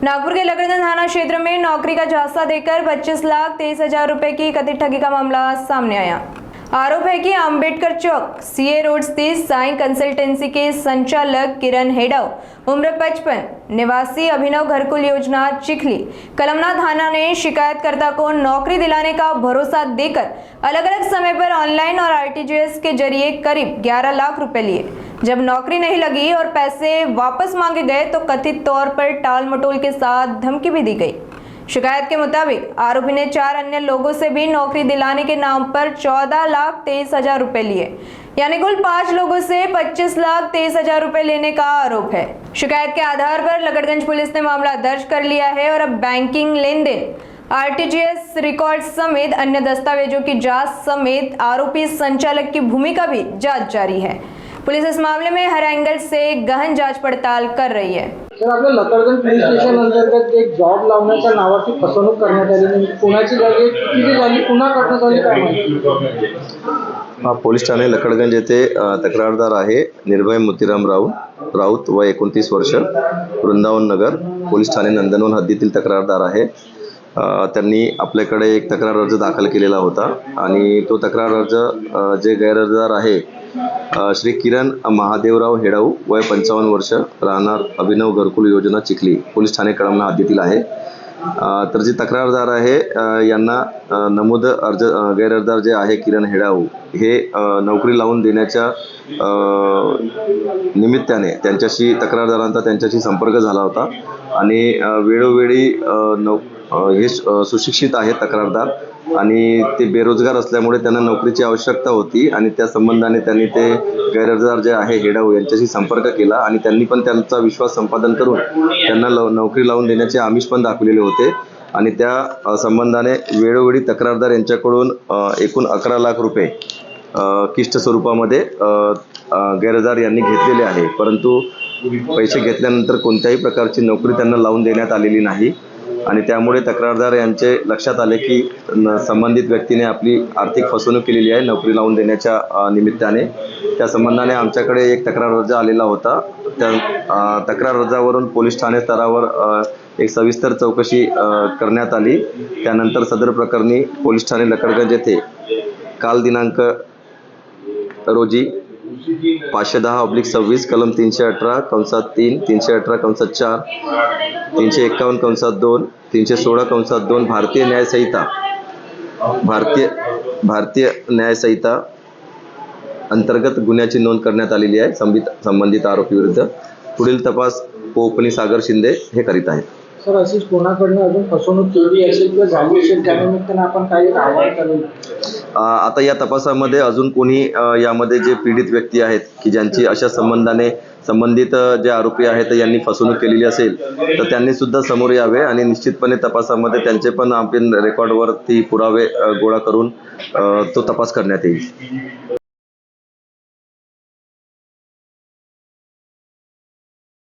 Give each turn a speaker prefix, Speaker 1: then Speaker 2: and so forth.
Speaker 1: नागपुर के लकड़गंज थाना क्षेत्र में नौकरी का झांसा देकर 25,23,000 रुपए की कथित ठगी का मामला सामने आया। आरोप है कि अंबेडकर चौक सीए रोड स्थित साई कंसल्टेंसी के संचालक किरण हेडाव उम्र 55 निवासी अभिनव घरकुल योजना चिखली कलमना थाना ने शिकायतकर्ता को नौकरी दिलाने का भरोसा देकर अलग अलग समय पर ऑनलाइन और आरटीजीएस के जरिए करीब 11 लाख रुपए लिए। जब नौकरी नहीं लगी और पैसे वापस मांगे गए तो कथित तौर पर टाल मटोल के साथ धमकी भी दी गई। शिकायत के मुताबिक आरोपी ने 4 अन्य लोगों से भी नौकरी दिलाने के नाम पर 14,23,000 रुपए लिए, यानी कुल 5 लोगों से 25,23,000 रुपए लेने का आरोप है। शिकायत के आधार पर लकड़गंज पुलिस ने मामला दर्ज कर लिया है और अब बैंकिंग लेन देन, आरटीजीएस रिकॉर्ड समेत अन्य दस्तावेजों की जांच समेत आरोपी संचालक की भूमिका भी जांच जारी है। पुलिस इस मामले में हर एंगल से गहन जांच पड़ताल कर रही है।
Speaker 2: सर, आपल्या लकड़गंज पोलीस स्टेशन अंतर्गत एक जॉब लावण्याच्या नावाची फसवणूक करण्यात आली, पुण्याची झाली, किती झाली, पुन्हा करण्यात आली काय माहिती?
Speaker 3: पोलीस ठाणे लकड़गंज येथे तक्रारदार आहे निर्भय मोतीराम राऊत वय 29 वर्ष, वृंदावन नगर, पोलीस ठाणे नंदनवन हद्दीतील तक्रारदार आहे। त्यांनी आपल्याकडे एक तक्रार अर्ज दाखल केलेला होता आणि तो तक्रार अर्ज जे गैरअर्जदार आहे श्री किरण महादेवराव हेडाऊ वय 55 वर्ष, राहणार अभिनव घरकुल योजना चिखली, पोलीस ठाणे कळमना हद्दीतील आहे। तर जे तक्रारदार आहे यांना नमूद गैरअर्जदार जे आहे किरण हेडाऊ हे नोकरी लावून देण्याच्या निमित्ताने तक्रारदारांचा त्यांच्याशी संपर्क झाला होता आणि वेळोवेळी हे सुशिक्षित आहे तक्रारदार आणि ते बेरोजगार असल्यामुळे त्यांना नोकरीची आवश्यकता होती आणि त्या संबंधाने त्यांनी ते गैरअर्जदार जे आहे हेडाऊ यांच्याशी संपर्क केला आणि त्यांनी पण त्यांचा विश्वास संपादन करून त्यांना नोकरी लावून देण्याचे आमिष पण दाखवलेले होते आणि त्या संबंधाने वेळोवेळी तक्रारदार यांच्याकडून एकूण 11 लाख रुपये किष्ट स्वरूपामध्ये गैरअर्जदार यांनी घेतलेले आहे, परंतु पैसे घेतल्यानंतर कोणत्याही प्रकारची नोकरी त्यांना लावून देण्यात आलेली नाही आणि त्यामुळे तक्रारदार यांचे लक्षात आले की संबंधित व्यक्तीने आपली आर्थिक फसवणूक केलेली आहे नोकरी लावून देण्याच्या निमित्ताने। त्या संबंधाने आमच्याकडे एक तक्रार अर्ज आलेला होता। त्या तक्रार अर्जावरून पोलीस ठाणे स्तरावर एक सविस्तर चौकशी करण्यात आली। त्यानंतर सदर प्रकरणी पोलीस ठाणे लकड़गंज येथे काल दिनांक रोजी 510/26 कलम 318(3), 318(4), 351(2), 316(2) भारतीय न्याय संहिता अंतर्गत गुन्ह्याची नोंद करण्यात आलेली आहे। संबंधित आरोपी विरुद्ध पुढील तपास पोपनी सागर शिंदे हे करीत आहेत।
Speaker 2: सर, अशीच कोणाकडून अजून फसवणूक केली असेल किंवा झाली असेल त्यानिमित्ताने आपण काही कारवाई करू?
Speaker 3: आता या तपासामध्ये अजून कोणी यामध्ये जे पीडित व्यक्ती आहेत की ज्यांची अशा संबंधित जे आरोपी आहेत यांनी फसवणूक केलेली असेल तर त्यांनी सुद्धा समोर यावे आणि निश्चितपणे तपासामध्ये त्यांचे पण आपण रेकॉर्डवरती पुरावे गोळा करून तो तपास करण्यात येईल।